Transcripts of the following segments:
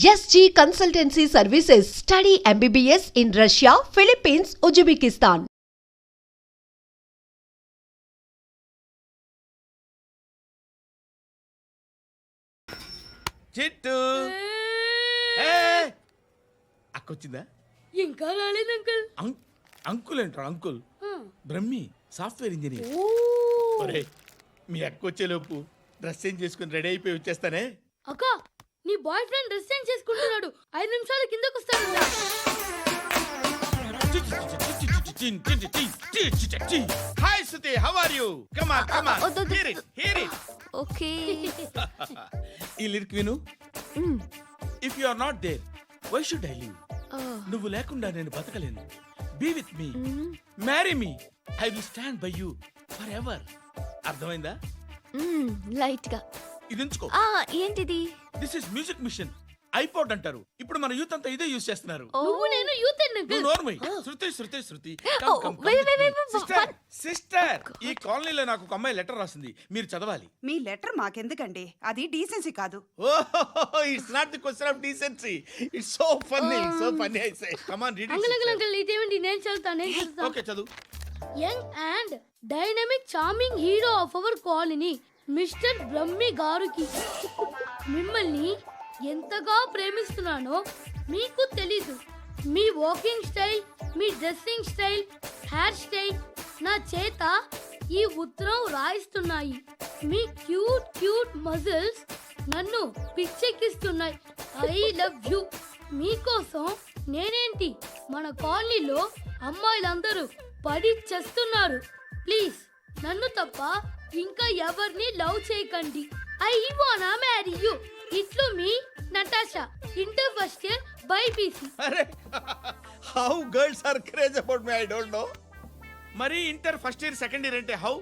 SG Consultancy Services. Study MBBS in Russia, Philippines, Uzbekistan. చిట్టు అక్కొచ్చిందా? ఇంకా రాలేదు అంకుల్. అంకుల్ ఏంట్రా అంకుల్? Brahmi software engineer. ఒరే మీ అక్కొచ్చేలోపు డ్రెస్ చేంజ్ చేసుకుని రెడీ అయిపోయి వచ్చేస్తానే. అక్క నీ బాయ్ ఫ్రెండ్ డ్రెస్ చేంజ్ చేసుకుంటున్నాడు, 5 నిమిషాలు కిందకు వస్తాడు. Hi Shruti, how are you? Come on come on, hear it. Okay. ఈ లిరిక్ విను. If you are not there why should I live? నువ్వు లేకుండా నేను బతకలేను. Be with me, marry me, I will stand by you forever. అర్థమైందా? Light గా. ఇది ఉంచుకో. ఏంటిది? This is music machine. IPod అంటారు. ఇప్పుడు మన యూత్ అంతా ఇదే యూజ్ చేస్తున్నారు. నువ్వు నేను యూత్ నువ్వు నోర్మై. శృతి శృతి శృతి. సిస్టర్, ఈ కాలనీలో నాకు ఒక అమ్మాయి లెటర్ రాసింది, మీరు చదవాలి. మీ లెటర్ మాకెందుకండి, అది డీసెన్సీ కాదు. Oh, it's not the question of decency, it's so funny, so funny. I say come on read it. Uncle ఇదేంటి? నేను చదువుతాను. ఓకే చదువు. Young and dynamic charming hero of our colony mister Brahmi గారికి మిమ్మల్ని ఎంతగా ప్రేమిస్తున్నానో మీకు తెలీదు. మీ వాకింగ్ స్టైల్, మీ డ్రెస్సింగ్ స్టైల్, హెయిర్ స్టైల్ నా చేత ఈ ఉత్తరం రాయిస్తున్నాయి. మీ క్యూట్ క్యూట్ మజిల్స్ నన్ను పిచ్చెక్కిస్తున్నాయి. I love you. మీకోసం నేనేంటి, మన కాలనీలో అమ్మాయిలందరూ పడి చేస్తున్నారు. ప్లీజ్ నన్ను తప్ప ఇంకా ఎవరిని లవ్ చేయకండి. ఐ వానా మ్యారీ యూ. ఇట్లు మీ Natasha, inter first year BiPC. అరే how girls are craze about me, I don't know. మరి inter first year second year అంటే how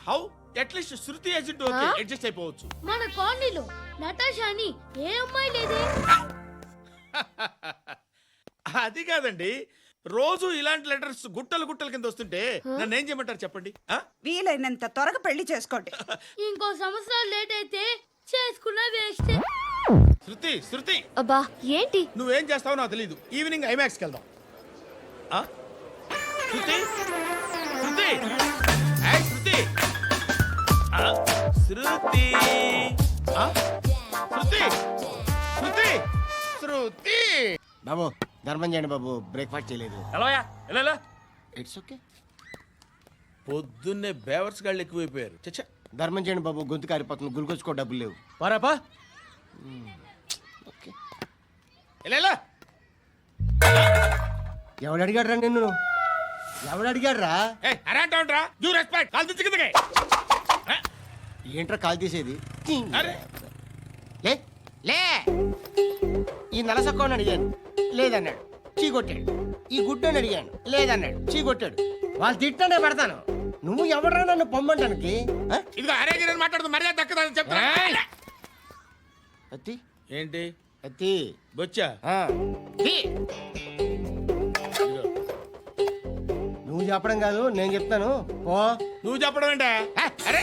how at least Shruti agent okay adjust అయిపోవచ్చు. మన కాలనీలో నటాషాని ఏ అమ్మాయి లేదే. అది కాదండి, రోజు ఇలాంటి లెటర్స్ గుట్టలు గుట్టల కింద వస్తుంటే నన్ను ఏం చేయమంటారు చెప్పండి? వీలైనంత త్వరగా పెళ్లి చేసుకోండి. ఇంకో సంవత్సరాలు లేట్ అయితే చేసుకున్న వేస్ట్. శృతి శృతి, అబ్బా ఏంటి? నువ్వేం చేస్తావో నాకు తెలీదు. ఈవినింగ్ ఐమాక్స్కి వెళ్దాం. శృతి శృతి శృతి శృతి శృతి శృతి శృతి. బాబు ధర్మం చేయండి బాబు, బ్రేక్ఫాస్ట్ చేయలేదు. It's okay. పొద్దున్నే బేవర్స్ గాళ్ళు ఎక్కువైపోయారు. చచ్చా, ధర్మం చేయండి బాబు, గొంతు కారిపోతుంది, గురికొచ్చుకో డబ్బులు లేవు. పారాపా. ఓకే. ఎవడు అడిగాడు రా నిన్ను? ఎవడు అడిగాడు రా? ఏంట్రా కాల్ తీసేది? లే లే. ఈ నలసక్కని అడిగాను, లేదన్నాడు, చీ కొట్టాడు. ఈ గుడ్డని అడిగాను, లేదన్నాడు, చీ కొట్టాడు. వాళ్ళు తిట్టానే పెడతాను. నువ్వు ఎవడరా నన్ను పొమ్మంటానికి? మాట్లాడుతూ మర్యాద దక్కదని చెప్తా. అత్తి ఏంటి అత్తి బొచ్చా? నువ్వు చెప్పడం కాదు, నేను చెప్తాను. ఓ నువ్వు చెప్పడం ఏంటే? అరే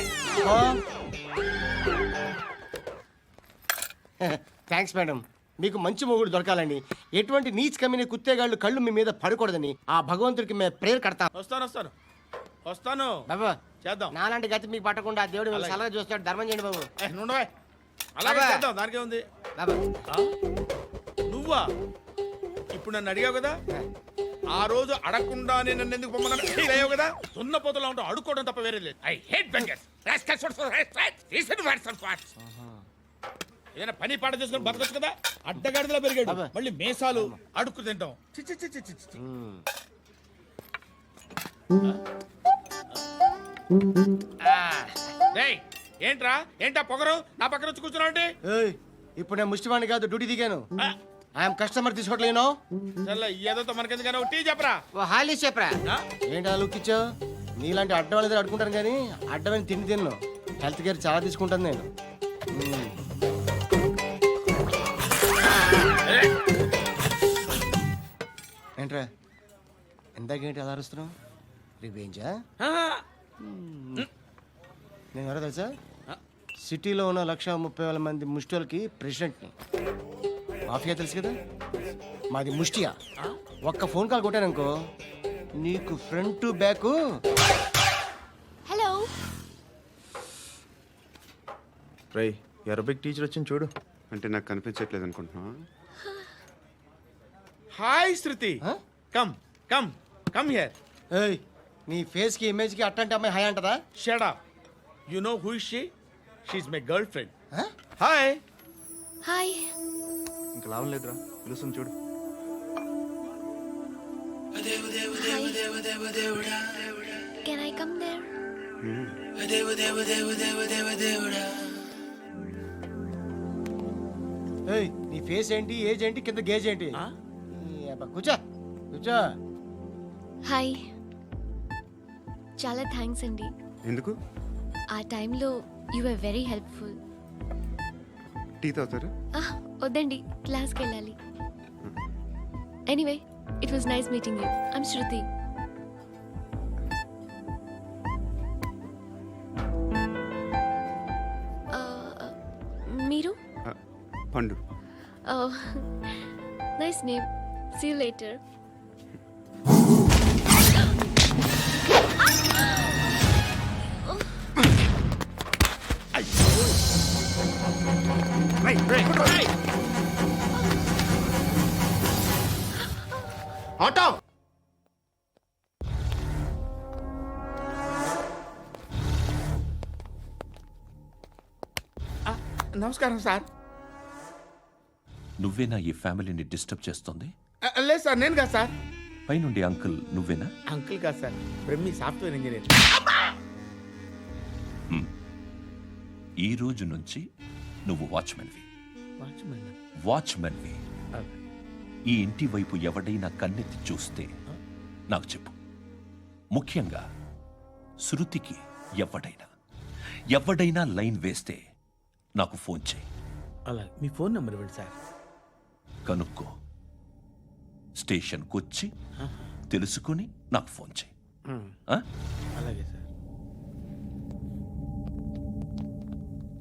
థ్యాంక్స్ మేడం. మీకు మంచి మొగుడు దొరకాలని, ఎటువంటి నీచ్ కమ్మిన కుత్తేగాళ్ళు కళ్ళు మీ మీద పడకూడదని ఆ భగవంతుడికి మేము ప్రేయర్ కడతాం. వస్తాను వస్తాను వస్తాను బాబా. చేద్దాం. నాలాంటి గతి మీకు పట్టకుండా ఆ దేవుడు మిమ్మల్ని సలహా చూస్తాడు. ధర్మం చేయండి బాబు. నుండవే, అలాగే చేద్దాం. దానికే ఉంది. బాబా నువ్వా ఇప్పుడు నన్ను అడిగావు కదా, ఆ రోజు అడగకుండా నన్ను ఎందుకు పొమ్మన్నాను ఫీల్ అయ్యావు కదా. సున్న పోతలో ఉంటావు, అడుక్కోవడం తప్ప వేరే లేదు. I hate bangers. ఏదైనా పని పాట చేసుకుని బతకొచ్చు కదా. అడ్డగాడిదలా పెరిగాడు, మళ్ళీ మేసాలు అడుక్కు తింటాం. ఏంట్రా ఏంటా పొగరు నా పక్కన వచ్చి కూర్చున్నావు అంటే? ఇప్పుడు నేను ముష్టివాణి కాదు, డ్యూటీ దిగాను. ఐఎమ్ కస్టమర్ తీసుకోవట్లేను. ఏదో మనకెందుకైనా టీ చెప్పరా. హాలీ చెప్పరా. ఏంటి ఆ లుక్ ఇచ్చావు? నీలాంటి అడ్డం వాళ్ళ దగ్గర అడుకుంటాను కానీ అడ్డమైన తిండి తిన్ను. హెల్త్ కేర్ చాలా తీసుకుంటాను నేను. ఏంట్రా ఎందాకేంటి అలా అరుస్తున్నావు? రివేంజా? నేను ఎవరో తెలుసా? సిటీలో ఉన్న 130,000 మంది ముష్టిలకి ప్రెసిడెంట్ని. మాఫియా తెలుసు కదా, మాది ముష్టియా. ఒక్క ఫోన్ కాల్ కొట్టాననుకో నీకు ఫ్రంట్ టు బ్యాక్. హలో. రై అరబిక్ టీచర్ వచ్చింది చూడు. అంటే నాకు కనిపించట్లేదు అనుకుంటున్నా. Hi Shruti, come come come here. ఏయ్, నీ ఫేస్ కి ఇమేజ్ కి అట్టంటే అమ్మాయి హాయ్ అంటదా? Shut up. You know who is she? She is my girlfriend. Hi. Hi. ఇంకా లాభం లేదురా, పిలుస్తుంది చూడు. Can I come there? ఏయ్, నీ ఫేస్ ఏంటి, ఏజ్ ఏంటి, కింద గేజ్ ఏంటి? ఈ అబ్బా, కూర్చో కూర్చో. హాయ్. చాలా థ్యాంక్స్ అండి. ఎందుకు? ఆ టైంలో you are very helpful. Tea తాగుతారు? వద్దండి, క్లాస్కి వెళ్ళాలి. Anyway, it was nice meeting you. I'm Shruti. మీరు? Pandu. Nice name. See you later. Auto. నమస్కారం సార్. నువ్వేనా ఈ ఫ్యామిలీని డిస్టర్బ్ చేస్తుంది? లేదు సార్, నేను కాదు సార్. పైనుండి అంకుల్ నువ్వేనా? అంకుల్ కాదు సార్, బ్రహ్మి సాఫ్ట్వేర్ ఇంజనీర్. ఈ రోజు నుంచి నువ్వు వాచ్మెన్వి. వాచ్మెన్. వాచ్మెన్వి. ఈ ఇంటి వైపు ఎవడైనా కన్నెత్తి చూస్తే నాకు చెప్పు. ముఖ్యంగా శృతికి ఎవడైనా లైన్ వేస్తే నాకు ఫోన్ చేయి. అలా మీ ఫోన్ నెంబర్ ఇవ్వండి సార్. కనుక్కో, స్టేషన్కి వచ్చి తెలుసుకుని నాకు ఫోన్ చేయి. ఆ? అలాగే సార్.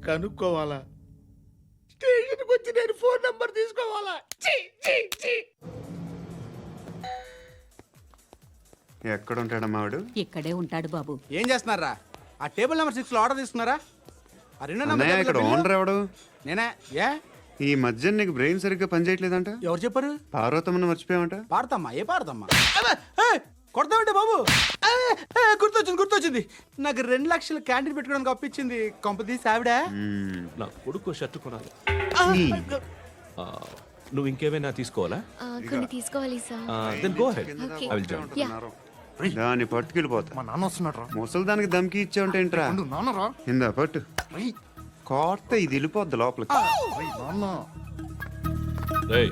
కనుక్కోవాలా? స్టేషన్కి వచ్చి నేను ఫోన్ నంబర్ తీసుకోవాలా? ఛీ, ఛీ, ఛీ. ఎక్కడ ఉంటాడమ్మా వాడు? ఇక్కడే ఉంటాడు బాబు. ఏం చేస్తున్నారా? ఆ టేబుల్ నెంబర్ 6 లో ఆర్డర్ తీసుకున్నారా? ఆ రెండో నెంబర్ అన్నయ్య, ఇక్కడ టేబుల్ ఓనర్ ఎవడు? నేనే. ఏ ఈ మధ్య నీకు బ్రెయిన్ సరిగ్గా పనిచేయట్లేదంట. ఎవరు చెప్పారు? పార్వతమ్మను మర్చిపోయామంట. పాడతామ్మా, ఏ పాడతామ్మా? కొడతామంటే బాబు. గుర్తొచ్చింది. నాకు 2 లక్షలు క్యాంటీన్ పెట్టుకోవడానికి అప్పించింది కొంపతీసి ఆవిడ. నా కొడుకు షర్టు కొనాలి. నువ్వు ఇంకేమైనా తీసుకోవాలా? కొన్ని తీసుకోవాలి sir. Then go ahead. Okay. I will join. దాన్ని పట్టుకెళ్ళిపోతా. మా నాన్న వస్తున్నాడు. ముసలి దానికి దమ్కి ఇచ్చావుంటేంట్రా? నాన్నరా. ఇందా పట్టు. కోర్త ఇది వెళ్ళిపోద్ది లోపలికి. నాన్న రేయ్,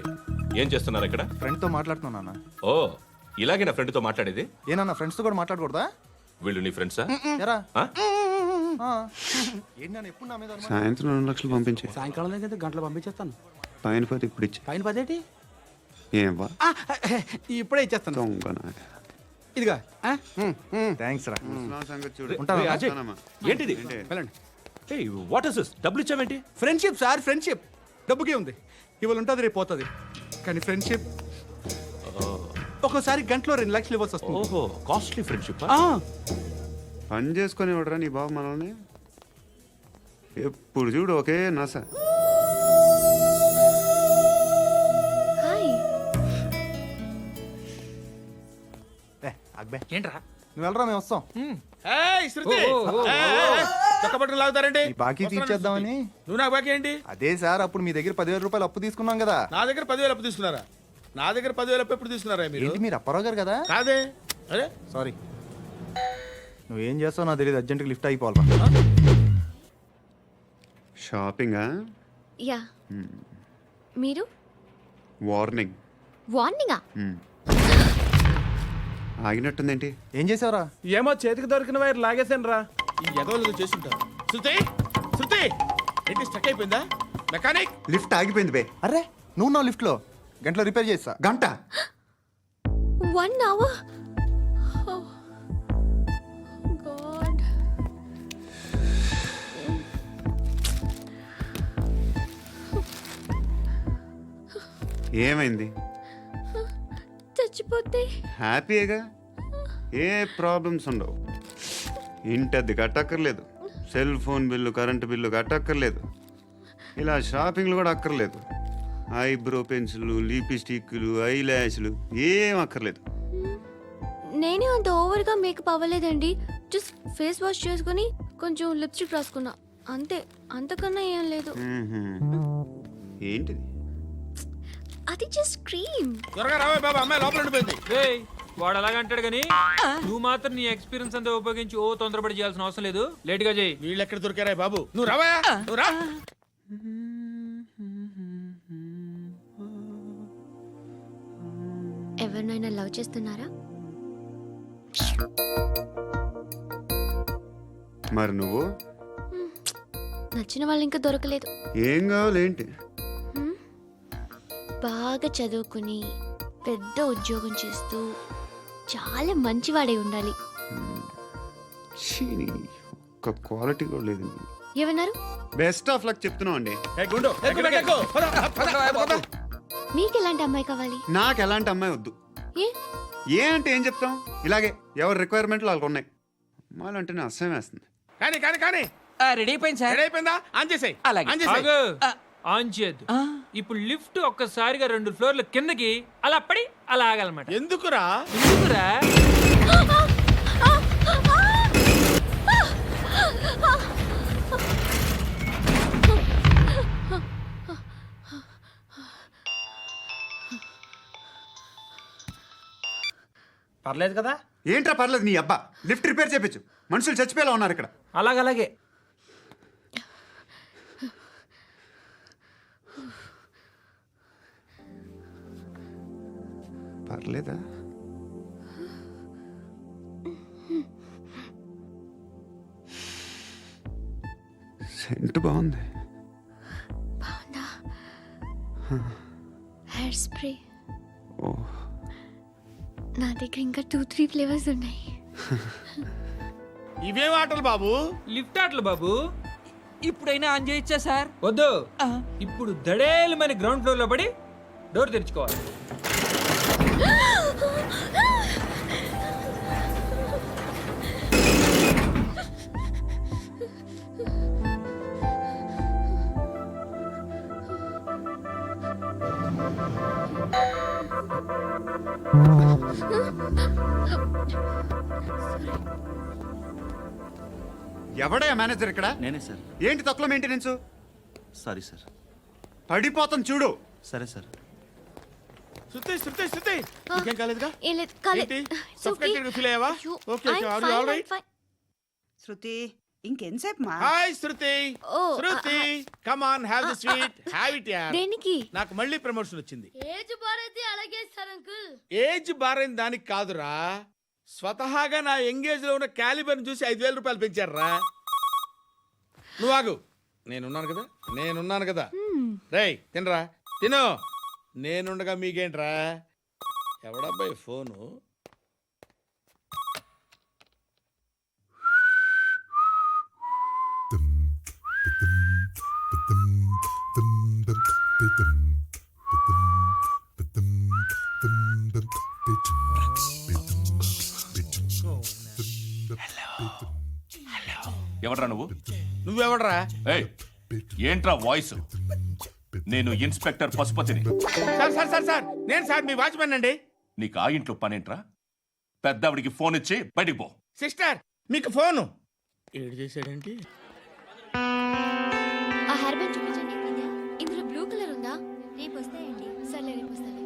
ఏం చేస్తున్నారు ఇక్కడ? ఫ్రెండ్ తో మాట్లాడుతున్నా నాన్న. ఓ, ఇలాగే నా ఫ్రెండ్తో మాట్లాడేది? ఏనన్నా ఫ్రెండ్స్ తో కూడా మాట్లాడకూడదా? వీళ్ళు నీ ఫ్రెండ్సా? ఎరా ఆ? ఏంటి నాన్న ఎప్పుడు నా మీద అనుమానం? సాయంత్రం 2 లక్షలు పంపించే. సాయంకాలం దగ్గర గంటలు పంపించేస్తాను. పైన పోతే ఇప్పుడు ఇచ్చే. పైన 10 ఏం వా ఇప్పుడే ఇచ్చేస్తాను. దొంగనా. ఇదిగా థ్యాంక్స్ రా. ముసలాం సంగతి చూడు. ఉంటాను. రేయ్, అజయ్, వస్తానమ్మా. ఏంటిది? వెళ్ళండి. ఏయ్, వాట్ ఇస్ దిస్? డబ్బులు ఇచ్చావేంటి? Friendship sir, friendship. డబ్బుకే ఉంది. ఇవాళ ఉంటుంది, రేపు పోతుంది. కానీ ఫ్రెండ్షిప్ ఒక్కోసారి గంటలో 2 లక్షలు ఇవ్వాల్సి వస్తుంది. ఓహో, కాస్ట్లీ ఫ్రెండ్షిప్. పని చేసుకొని ఇవ్వడరా నీ బాబు మనల్ని? ఎప్పుడు చూడు ఒకే నస. హాయ్. అక్బే ఏంట్రా? నువ్వు వెళ్ళరా, మేము వస్తాం. ఏయ్, శృతి. ఏయ్, చొక్కా పట్టుకుని లాగుతారేంటి? ఈ బాకీ వస్తున్నాను తీర్చేద్దామని. శృతి. నువ్వు నాకు బాకీ ఏంటి? అదే సార్, అప్పుడు మీ దగ్గర 10,000 రూపాయలు అప్పు తీసుకున్నాం కదా. నా దగ్గర 10,000 అప్పు తీసుకున్నారా? నా దగ్గర 10,000 అప్పు ఎప్పుడు తీసుకున్నారా మీరు? ఏంటి మీరు అప్పారావు గారు కదా? కాదే. అరే సారీ. నువ్వేం చేస్తావు నాకు తెలియదు, అర్జెంట్గా లిఫ్ట్ అయిపోవాలరా. షాపింగా? యా. మీరు? వార్నింగ్. వార్నింగా? ఆగినట్టుందేంటి? ఏం చేసావురా? ఏమో చేతికి దొరికిన వైర్ లాగేసాను రా. ఈ ఎగవలు చేస్తుంటారు. శృతి, శృతి, ఏంటి స్టక్ అయిపోయిందా? మెకానిక్. లిఫ్ట్ ఆగిపోయింది బే. అరే, నువ్వు నా లిఫ్ట్లో గంటలో రిపేర్ చేస్తా. గంట? 1 hour? Oh. God. ఏమైంది? చచ్చిపోతే హ్యాపీగా, ఏ ప్రాబ్లమ్స్ ఉండవు. ఇంటి అద్దె కట్టక్కర్లేదు, cell phone bill, current bill కట్టక్కర్లేదు, ఇలా షాపింగ్లు కూడా అక్కర్లేదు. ఐబ్రో పెన్సిళ్ళు, లిప్స్టిక్లు, ఐ ల్యాష్లు ఏం అక్కర్లేదు. నేనే అంత ఓవర్గా మేకప్ అవ్వలేదండి. జస్ట్ ఫేస్ వాష్ చేసుకుని కొంచెం లిప్స్టిక్ రాసుకున్నా అంతే, అంతకన్నా ఏం లేదు. ఏంటిది? అది జస్ట్ క్రీమ్. త్వరగా రావే బాబా, అమ్మాయి లోపల ఉండిపోయింది. వాడు అలాగంటాడు కానీ నువ్వు మాత్రం నీ ఎక్స్పీరియన్స్ అంతా ఉపయోగించి ఓ తొందరపడి చేయాల్సిన అవసరం లేదు. లేట్ గా చేయి. వీళ్ళు ఎక్కడ దొరికారా బాబు? నువ్వు రావా, నువ్వు రా. ఎవరినైనా లవ్ చేస్తున్నారా? మరి నువ్వు? నచ్చిన వాళ్ళు ఇంకా దొరకలేదు. ఏం కావాలి ఏంటి? బాగా చదువుకుని పెద్ద ఉద్యోగం చేస్తూ చాలా మంచివాడై ఉండాలి. ఒక్క క్వాలిటీ కూడా లేదు. ఏమన్నారు? బెస్ట్ ఆఫ్ లక్ చెప్తున్నావు అండి. ఏ గుండు, ఎక్కు, ఎక్కు. పద, పద. మీకు ఎలాంటి అమ్మాయి కావాలి? నాకు ఎలాంటి అమ్మాయి వద్దు. ఏ అంటే ఏం చెప్తాం, ఇలాగే ఎవరి రిక్వైర్మెంట్లు వాళ్ళకు ఉన్నాయి. అమ్మాయిలు అంటేనే అసహ్యం వేస్తుంది. కానీ రెడీ అయిపోయింది సార్. రెడీ అయిపోయిందా? ఆన్ చేసేయ్. ఆన్ చేసేయ్. ఆగు. ఆన్ చేయద్దు. ఇప్పుడు లిఫ్ట్ ఒక్కసారిగా 2 ఫ్లోర్ల కిందకి అలా పడి అలా ఆగాలన్నమాట. ఎందుకురా? ఎందుకురా? పర్లేదు కదా? ఏంట్రా పర్లేదు నీ అబ్బా. లిఫ్ట్ రిపేర్ చేయించు, మనుషులు చచ్చిపోయేలా ఉన్నారు ఇక్కడ. అలాగే పర్లేదా? సెంట్ బాగుంది. బాగుందా? Hair spray. ఓ, నా దగ్గర ఇంకా 2-3 ఫ్లేవర్స్ ఉన్నాయి. ఇవేం ఆటలు బాబు? లిఫ్ట్ ఆటలు బాబు. ఇప్పుడైనా ఆన్ చేయొచ్చా సార్? వద్దు. ఇప్పుడు దడేలు మన గ్రౌండ్ ఫ్లోర్ లో పడి డోర్ తెరుచుకోవాలి. ఎవడయ్యా మేనేజర్ ఇక్కడ? నేనే సార్. ఏంటి తక్కువ మెయింటెనెన్స్? Sorry sir. పడిపోతాం చూడు. సరే సార్. శృతి నీకేం కాలేదుగా? ఏం లేదు, కాలేదు. ఏంటి? It's okay. Suffocated గా feel అయ్యావా? అయ్యో, Okay, I'm are you fine, all right? I'm fine. శృతి ఇంకెంతసేపు మా? Hi Shruti. Oh, Shruti come on, have the sweet, have it యార్. దేనికి? నాకు మళ్ళీ ప్రమోషన్ వచ్చింది. ఏజ్ బారైతే అలాగే సార్ అంకుల్. ఏజ్ బారైన దానికి కాదురా, స్వతహాగా నా ఎంగేజ్ లో ఉన్న క్యాలిబర్ చూసి 5,000 రూపాయలు పెంచారా. నువ్వు ఆగు, నేనున్నాను కదా. రేయ్ తినరా, తిను. నేనుండగా మీకేంట్రా? ఎవడబ్బాయి ఫోను? ఎవడ్రా నువ్వు? నువ్వెవడరా? ఏయ్, ఏంట్రా వాయిస్? నేను ఇన్స్పెక్టర్ పశుపతిని. సార్ నేను సార్ మీ వాచ్మెన్ అండి. నీకు ఆ ఇంట్లో పనేంట్రా? పెద్దవిడికి ఫోన్ ఇచ్చి బయటికి పో. సిస్టర్ మీకు ఫోను. ఏడు చేశాడేంటి? ఆ హెయిర్ బ్యాండ్ చూపించండి. ఇందులో బ్లూ కలర్ ఉందా? రేపు వస్తాయండి. సర్లే, రేపు వస్తాలే.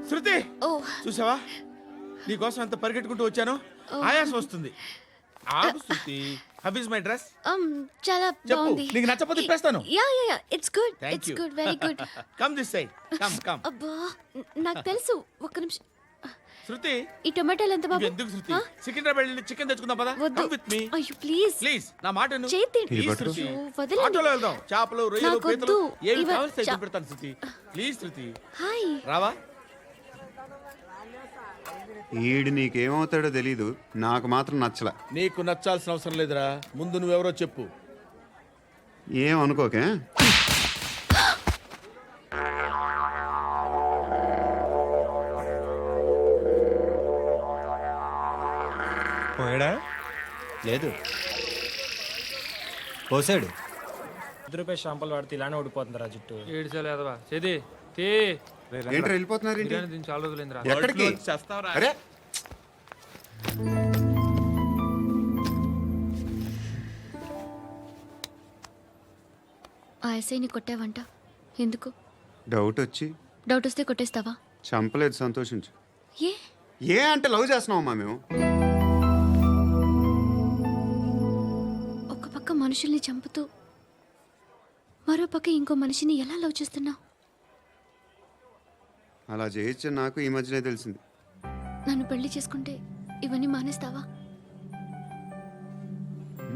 శృతి ఓ, చూసావా, నీకోసం ఎంత పరిగెట్టుకుంటూ వచ్చాను. ఆయాసం వస్తుంది. ఆగు Shruti. How is my dress? చాలా చెప్పు, బాగుంది. నీకు నచ్చకపోతే తిప్పేస్తాను. Yeah it's good. Thank it's you. Good, very good. Come this side, come. అబ్బా, నాకు తెలుసు. ఒక్క నిమిషం. శృతి ఈ టొమాటోలు ఎంత బాబు? ఎందుకు శృతి? సికింద్రాబాద్ వెళ్ళి చికెన్ తెచ్చుకుందాం పదా. వద్దు. కమ్ విత్ మీ అయ్యో ప్లీజ్. ప్లీజ్, నా మాట విను. చేతి Please, పట్టు. శృతి. ఓ, వదలండి. ఆటోలో వెళ్దాం. చేపలు, రొయ్యలు, నాకు పీతలు వద్దు. ఏమి ఇవ- కావాలి తెచ్చి పెడతాను శృతి. Please Shruti, hi. రావా? ఈడు నీకేమవుతాడో తెలీదు, నాకు మాత్రం నచ్చలా. నీకు నచ్చాల్సిన అవసరం లేదురా. ముందు నువ్వెవరో చెప్పు. ఏం అనుకోకే. లేదు పోసాడు. రూపాయలు షాంపూలు వాడితే ఇలానే ఓడిపోతుందిరా జుట్టు ఏడ్చాలి అదవా చేది తీ ఏంటి వెళ్ళిపోతున్నారు ఏంటి? బిర్యానీ తిని చాలా రోజులైందిరా ఎక్కడికి? చేస్తావరా అరే ఆ ఎస్ఐని కొట్టావంట ఎందుకు? డౌట్ వచ్చి డౌట్ వస్తే కొట్టేస్తావా? చంపలేదు, సంతోషించు. ఏ ఏ అంటే లవ్ చేస్తున్నామమ్మా మేము. ఒక పక్క మనుషుల్ని చంపుతూ మరో పక్క ఇంకో మనిషిని ఎలా లవ్ చేస్తున్నావు? అలా చేయొచ్చు నాకు ఈ మధ్యనే తెలిసింది. నన్ను పెళ్లి చేసుకుంటే ఇవన్నీ మానేస్తావా?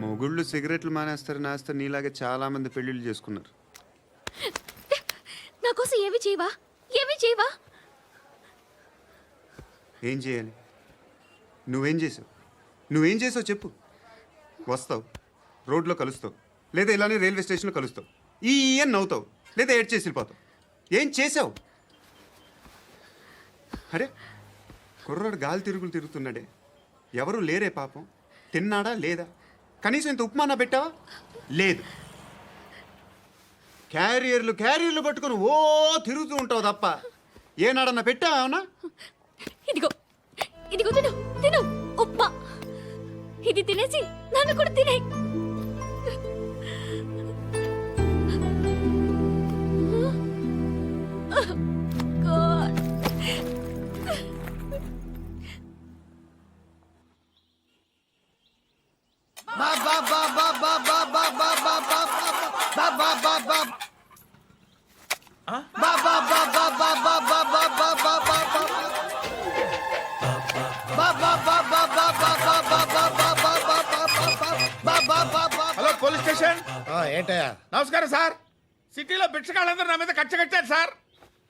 మొగుళ్ళు సిగరెట్లు మానేస్తారు, నేస్తారు. నీలాగే చాలా మంది పెళ్లిళ్ళు చేసుకున్నారు. నా కోసం ఏమి చేయవా? ఏమి చేయవా? ఏం చేయాలి? నువ్వేం చేసావు? నువ్వేం చేసావు చెప్పు. వస్తావు, రోడ్లో కలుస్తావు, లేదా ఇలానే రైల్వే స్టేషన్లో కలుస్తావు. ఈ అని నవ్వుతావు, లేదా ఏడ్ చేసి వెళ్ళిపోతావు. ఏం చేసావు? అరే కుర్రాడు గాలి తిరుగులు తిరుగుతున్నాడే, ఎవరు లేరే పాపం. తిన్నాడా లేదా? కనీసం ఇంత ఉప్మానా పెట్టావా? లేదు. క్యారియర్లు పట్టుకొని ఓ తిరుగుతూ ఉంటావు తప్ప ఏనాడన్నా పెట్టావా? అవునా? ఇదిగో ఇదిగో తిను తిను ఉప్మా. ఇది తినేసి నన్ను కూడా తినే. Hello police station. ఏంటయ్యా? నమస్కారం సార్. సిటీలో భిక్షగాళ్ళందరూ నా మీద కట్టారు సార్.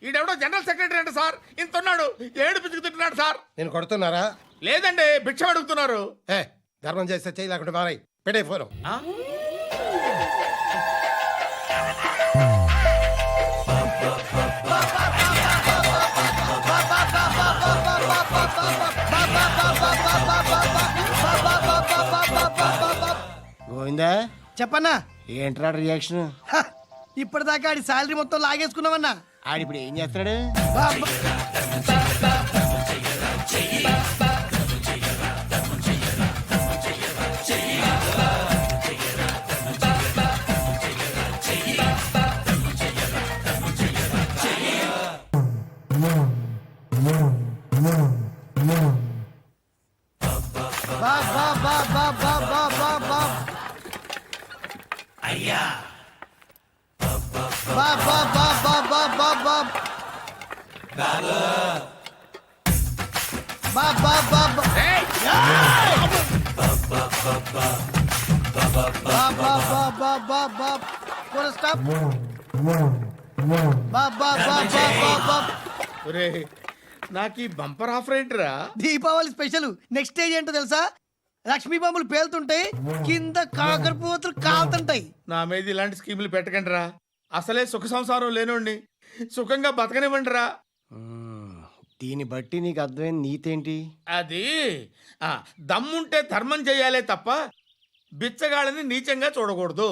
ఈడెవడో జనరల్ సెక్రటరీ అంట సార్. ఇంత ఉన్నాడు, ఏడు పిచ్చుకు తింటున్నాడు సార్. నేను కొడుతున్నారా? లేదండి, భిక్ష అడుగుతున్నారు. ఏ ధర్మం చేస్తే చేయి, లేకుంటే మారాయి. పెట్టే ఫోను. గోవిందా చెప్పన్నా. ఏంట్రా రియాక్షన్? ఇప్పటిదాకా ఆడి శాలరీ మొత్తం లాగేసుకున్నావన్నా. ఆడిప్పుడు ఏం చేస్తున్నాడు? నాకు ఈ బంపర్ ఆఫర్ ఏంటిరా? దీపావళి స్పెషల్ నెక్స్ట్ స్టేజ్ ఏంటో తెలుసా? లక్ష్మీ బాంబులు పేలుతుంటాయి, కింద కాకరపువ్వుతులు కాలుతుంటాయి. నా మీద ఇలాంటి స్కీములు పెట్టకండి రా. అసలే సుఖ సంసారం లేనోండి, సుఖంగా బతకనివ్వండి రా. దీన్ని బట్టి నీకు అర్థమైన నీతేంటి? అది దమ్ముంటే ధర్మం చేయాలే తప్ప బిచ్చగాళ్ళని నీచంగా చూడకూడదు.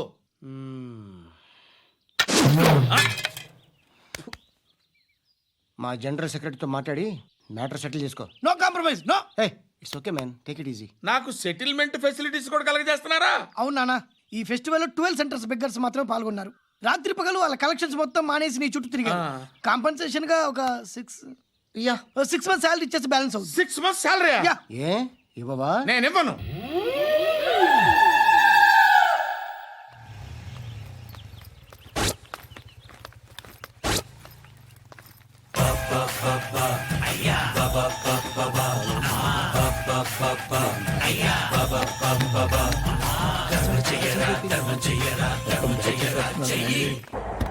మా జనరల్ సెక్రటరీతో మాట్లాడి మ్యాటర్ సెటిల్ చేసుకో. No compromise, no. It's okay man, take it easy. నాకు సెటిల్మెంట్ ఫెసిలిటీస్ కూడా కలగజేస్తున్నారా? అవును నాన్న, ఈ ఫెస్టివల్ 12 సెంటర్స్ బెగ్గర్స్ మాత్రమే పాల్గొన్నారు. రాత్రి పగలు వాళ్ళ కలెక్షన్స్ మొత్తం మానేసి నీ చుట్టూ తిరిగారు. కాంపన్సేషన్ గా ఒక 6 మంత్స్ శాలరీ ఇచ్చేసి బ్యాలెన్స్ అవుతుంది. 6 months శాలరీ? ఏ ఇవ్వవా? నేను ఇవ్వను. ధర్మం చెయ్యరా